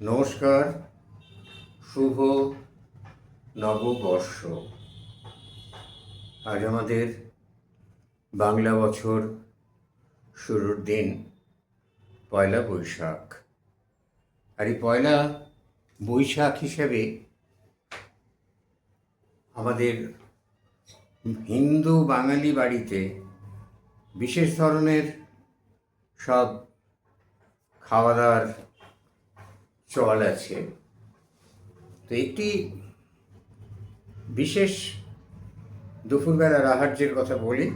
নমস্কার, শুভ নববর্ষ। আজ আমাদের বাংলা বছর শুরুর দিন পয়লা বৈশাখ। আর এই পয়লা বৈশাখ হিসেবে আমাদের হিন্দু বাঙালি বাড়িতে বিশেষ ধরনের সব খাওয়া দাওয়ার চল আছে। তো একটি বিশেষ দুপুরবেলার আহার্যের কথা বলি,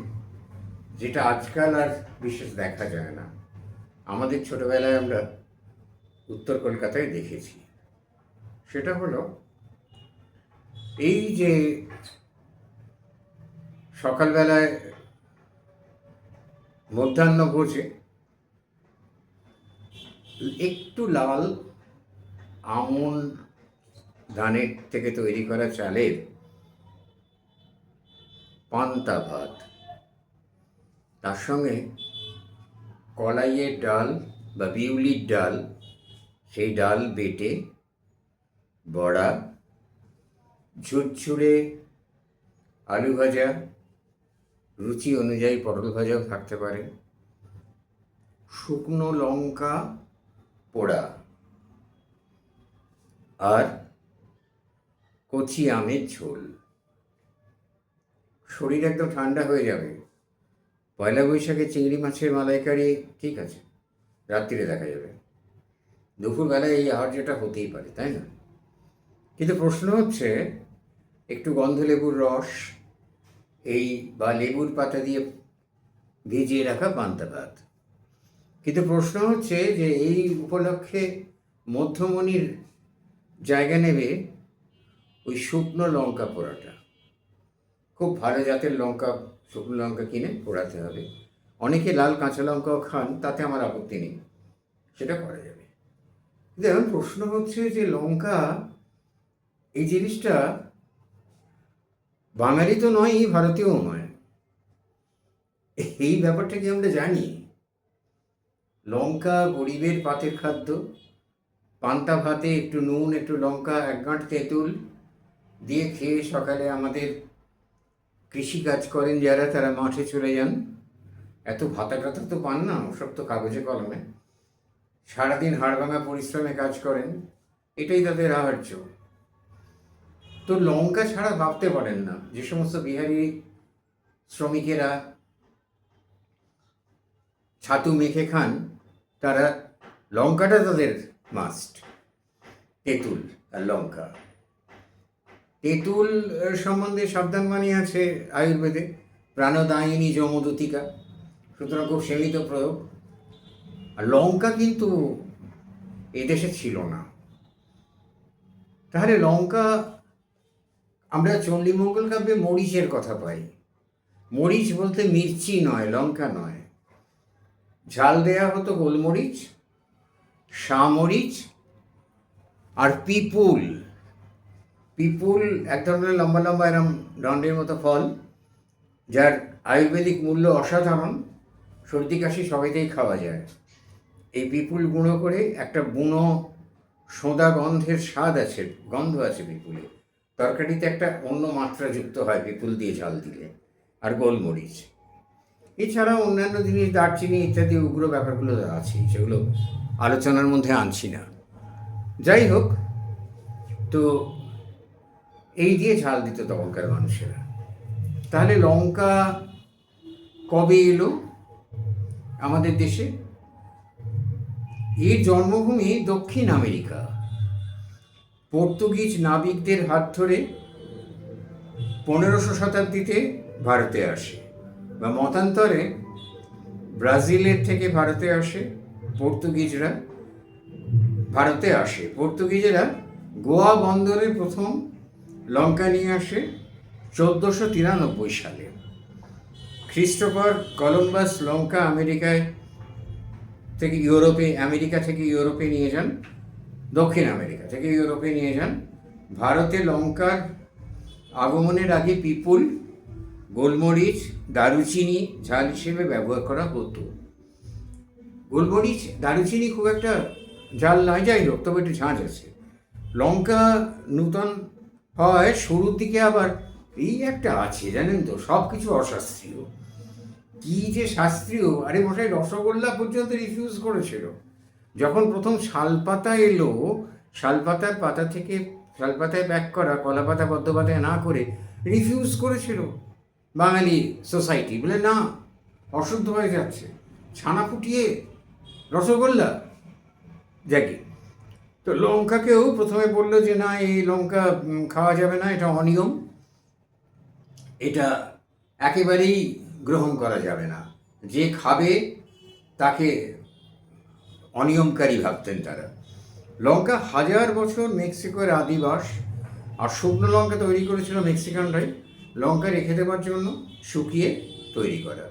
যেটা আজকাল আর বিশেষ দেখা যায় না। আমাদের ছোটবেলায় আমরা উত্তর কলকাতায় দেখেছি। সেটা হলো এই যে সকালবেলায় মধ্যাহ্ন ভোজে একটু লাল আমন ধানের থেকে তৈরি করা চালের পান্তা ভাত, তার সঙ্গে কলাইয়ের ডাল বা বিউলির ডাল, সেই ডাল বেটে বড়া, ঝুরঝুরে আলু ভাজা, রুচি অনুযায়ী পটল ভাজাও থাকতে পারে, শুকনো লঙ্কা পোড়া আর কচি আমের ঝোল। শরীর একদম ঠান্ডা হয়ে যাবে। পয়লা বৈশাখে চিংড়ি মাছের মালাইকারি ঠিক আছে, রাত্রিরে দেখা যাবে, দুপুরবেলায় এই আহার্যটা হতেই পারে, তাই না? কিন্তু প্রশ্ন হচ্ছে, একটু গন্ধলেবুর রস এই বা লেবুর পাতা দিয়ে ভিজিয়ে রাখা পান্তা ভাত। কিন্তু প্রশ্ন হচ্ছে যে এই উপলক্ষে মধ্যমণির জায়গা নেবে ওই শুকনো লঙ্কা পোড়াটা। খুব ভালো জাতের লঙ্কা, শুকনো লঙ্কা কিনে পোড়াতে হবে। অনেকে লাল কাঁচা লঙ্কাও খান, তাতে আমার আপত্তি নেই, সেটা করা যাবে। কিন্তু এখন প্রশ্ন হচ্ছে যে লঙ্কা এই জিনিসটা বাঙালি তো নয়, ভারতীয়ও নয়। এই ব্যাপারটা কি আমরা জানি? লঙ্কা গরিবের পাতের খাদ্য। পান্তা ভাতে একটু নুন, একটু লঙ্কা, এক গাঁট তেঁতুল দিয়ে খেয়ে সকালে আমাদের কৃষিকাজ করেন যারা, তারা মাঠে চলে যান। এত ভাতা টাতা তো পান না, ওসব তো কাগজে কলমে। সারাদিন হাড়ভাঙা পরিশ্রমে কাজ করেন, এটাই তাদের আহার্য। তো লঙ্কা ছাড়া ভাবতে পারেন না। যে সমস্ত বিহারি শ্রমিকেরা ছাতু মেখে খান, তারা লঙ্কাটা তাদের মাস্ট। তেঁতুল আর লঙ্কা। তেঁতুল সম্বন্ধে সাবধানবাণী আছে আয়ুর্বেদে, প্রাণদায়িনী যমদূতিকা, সুতরাং খুব সীমিত প্রয়োগ। আর লঙ্কা কিন্তু এদেশে ছিল না। তাহলে লঙ্কা, আমরা চণ্ডীমঙ্গল কাব্যে মরিচের কথা পাই। মরিচ বলতে মির্চি নয়, লঙ্কা নয়। ঝাল দেয়া হতো গোলমরিচ, শামরিচ আর পিপুল। পিপুল এক ধরনের লম্বা লম্বা এরম দণ্ডের মতো ফল, যার আয়ুর্বেদিক মূল্য অসাধারণ। সর্দি কাশি সবাইতেই খাওয়া যায়। এই পিপুল গুঁড়ো করে একটা বুনো সোঁদা গন্ধের স্বাদ আছে, গন্ধ আছে পিপুলে। তরকারিতে একটা অন্য মাত্রা যুক্ত হয় পিপুল দিয়ে ঝাল দিলে। আর গোলমরিচ, এছাড়াও অন্যান্য জিনিস, দারচিনি ইত্যাদি উগ্র ব্যাপারগুলো আছে, সেগুলো আলোচনার মধ্যে আনছি না। যাই হোক, তো এই দিয়ে ঝাল দিত তখনকার মানুষেরা। তাহলে লঙ্কা কবে এলো আমাদের দেশে? এর জন্মভূমি দক্ষিণ আমেরিকা। পর্তুগিজ নাবিকদের হাত ধরে 1500 শতাব্দীতে ভারতে আসে, বা মতান্তরে ব্রাজিলের থেকে ভারতে আসে পর্তুগিজরা। পর্তুগিজেরা গোয়া বন্দরে প্রথম লঙ্কা নিয়ে আসে 1493 সালে। খ্রিস্টোফার কলম্বাস লঙ্কা আমেরিকা থেকে ইউরোপে নিয়ে যান, দক্ষিণ আমেরিকা থেকে ইউরোপে নিয়ে যান। ভারতে লঙ্কার আগমনের আগে পিপুল, গোলমরিচ, দারুচিনি ঝাল হিসেবে ব্যবহার করা হতো। গোলমরিচ, দারুচিনি খুব একটা ঝাল নয়, যাই হোক, তবে একটু ঝাঁঝ আছে। লঙ্কা নূতন হয় শুরুর দিকে, আবার এই একটা আছে জানেন তো, সব কিছু অশাস্ত্রীয়। কি যে শাস্ত্রীয়! আরে মশাই, রসগোল্লা পর্যন্ত রিফিউজ করেছিল। যখন প্রথম শালপাতা এলো, শালপাতার পাতা থেকে শালপাতায় প্যাক করা কলাপাতা পদ্মপাতায় না করে রিফিউজ করেছিল বাঙালি সোসাইটি, বলে না, অশুদ্ধ হয়ে যাচ্ছে, ছানা ফুটিয়ে রসগোল্লা। যাকে তো লঙ্কাকেও প্রথমে বললো যে না, এই লঙ্কা খাওয়া যাবে না, এটা অনিয়ম, এটা একেবারেই গ্রহণ করা যাবে না, যে খাবে তাকে অনিয়মকারী ভাবতেন তারা। লঙ্কা 1000 বছর মেক্সিকোর আদিবাস, আর শুকনো লঙ্কা তৈরি করেছিল মেক্সিকানরাই, লঙ্কা রেখে দেওয়ার জন্য শুকিয়ে তৈরি করা।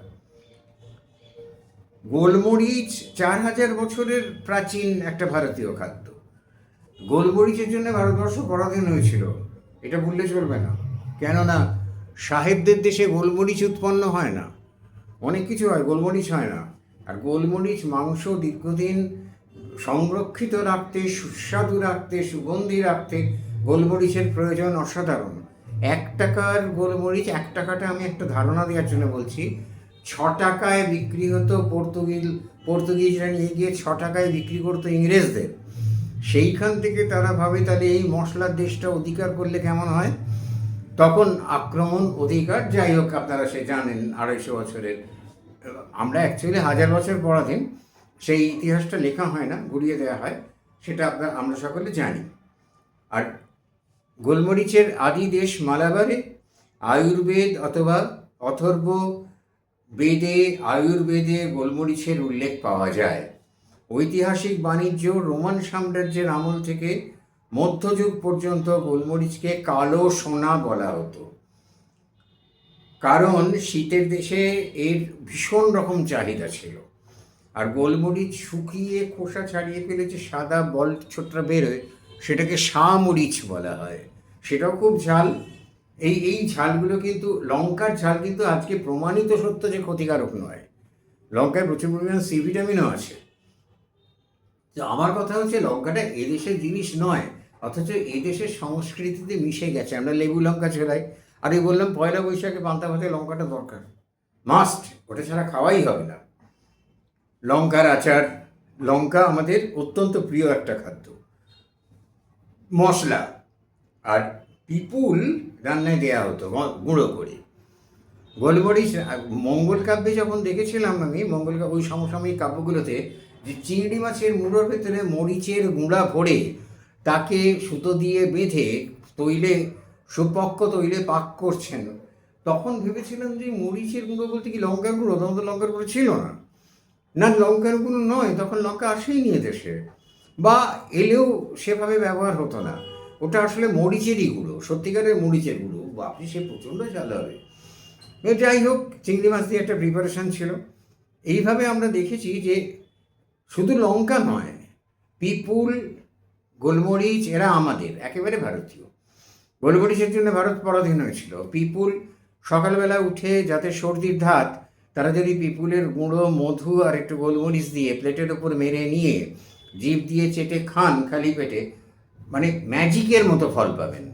গোলমরিচ 4000 বছরের প্রাচীন একটা ভারতীয় খাদ্য। গোলমরিচের জন্য ভারতবর্ষ পরাধীন হয়েছিল, এটা ভুললে চলবে না। কেননা সাহেবদের দেশে গোলমরিচ উৎপন্ন হয় না, অনেক কিছু হয়, গোলমরিচ হয় না। আর গোলমরিচ মাংস দীর্ঘদিন সংরক্ষিত রাখতে, সুস্বাদু রাখতে, সুগন্ধি রাখতে গোলমরিচের প্রয়োজন অসাধারণ। 1 টাকার গোলমরিচ, 1 টাকাটা আমি একটা ধারণা দেওয়ার জন্য বলছি, 6 টাকায় বিক্রি হতো পর্তুগিজরা নিয়ে গিয়ে 6 টাকায় বিক্রি করতো ইংরেজদের। সেইখান থেকে তারা ভাবে তাহলে এই মশলার দেশটা অধিকার করলে কেমন হয়, তখন আক্রমণ অধিকার, যাই হোক আপনারা সে জানেন 250 বছরের, আমরা অ্যাকচুয়ালি 1000 বছর পরাধীন, সেই ইতিহাসটা লেখা হয় না, ঘুরিয়ে দেওয়া হয়, সেটা আমরা সকলে জানি। আর গোলমরিচের আদি দেশ মালাবারে, আয়ুর্বেদ অথবা অথর্ব বেদে, আয়ুর্বেদে গোলমরিচের উল্লেখ পাওয়া যায়। ঐতিহাসিক বাণিজ্য রোমান সাম্রাজ্যের আমল থেকে মধ্যযুগ পর্যন্ত গোলমরিচকে কালো সোনা বলা হতো, কারণ শীতের দেশে এর ভীষণ রকম চাহিদা ছিল। আর গোলমরিচ শুকিয়ে খোসা ছাড়িয়ে ফেলে যে সাদা বল ছোটটা বেরোয়, সেটাকে শামরিচ বলা হয়, সেটাও খুব ঝাল। এই ঝালগুলো কিন্তু, লঙ্কার ঝাল কিন্তু আজকে প্রমাণিত সত্য যে ক্ষতিকারক নয়, লঙ্কায় প্রচুর পরিমাণ সি ভিটামিনও আছে। তো আমার কথা হচ্ছে, লঙ্কাটা এদেশের জিনিস নয়, অথচ এদেশের সংস্কৃতিতে মিশে গেছে। আমরা লেবু লঙ্কা ছেড়াই, আর এই বললাম 1 বৈশাখে পান্তা ভাতে লঙ্কাটা দরকার, মাস্ট, ওটা ছাড়া খাওয়াই হবে না। লঙ্কার আচার, লঙ্কা আমাদের অত্যন্ত প্রিয় একটা খাদ্য, মশলা। আর পিপুল রান্নায় দেওয়া হতো গুঁড়ো করে। গোলমরিচ মঙ্গল কাব্যে যখন দেখেছিলাম আমি, ওই সমসাময়িক কাব্যগুলোতে, যে চিংড়ি মাছের মুড়োর ভেতরে মরিচের গুঁড়া ভরে তাকে সুতো দিয়ে বেঁধে সুপক্ক তৈলে পাক করছেন, তখন ভেবেছিলাম যে মরিচের গুঁড়ো বলতে কি লঙ্কার গুঁড়ো? তখন তো লঙ্কার গুঁড়ো ছিল না, না লঙ্কার গুঁড়ো নয়, তখন লঙ্কা আসেইনি এদেশে, বা এলেও সেভাবে ব্যবহার হতো না। ওটা আসলে মরিচেরই গুঁড়ো, সত্যিকারের মরিচের গুঁড়ো, বাপরে সে প্রচণ্ড ঝাল হবে। যাই হোক, চিংড়ি মাছ দিয়ে একটা প্রিপারেশান ছিল। এইভাবে আমরা দেখেছি যে শুধু লঙ্কা নয়, পিপুল, গোলমরিচ, এরা আমাদের একেবারে ভারতীয়। গোলমরিচের জন্য ভারত পরাধীন হয়েছিল। পিপুল সকালবেলা উঠে যাতে সর্দির ধাত, তারা যদি পিপুলের গুঁড়ো, মধু আর একটু গোলমরিচ দিয়ে প্লেটের ওপর মেরে নিয়ে জিভ দিয়ে চেটে খান খালি পেটে, মানে ম্যাজিকের মতো ফল পাবেন।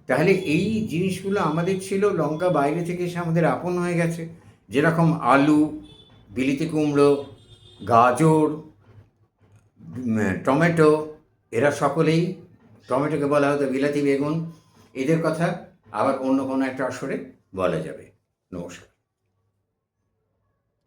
তাহলে এই জিনিসগুলো আমাদের ছিল, লঙ্কা বাইরে থেকে এসে আমাদের আপন হয়ে গেছে। যেরকম আলু, বিলিতি কুমড়ো, গাজর, টমেটো, এরা সকলেই, টমেটোকে বলা হতো বিলাতি বেগুন, এদের কথা আবার অন্য কোনো একটা আসরে বলা যাবে। নমস্কার।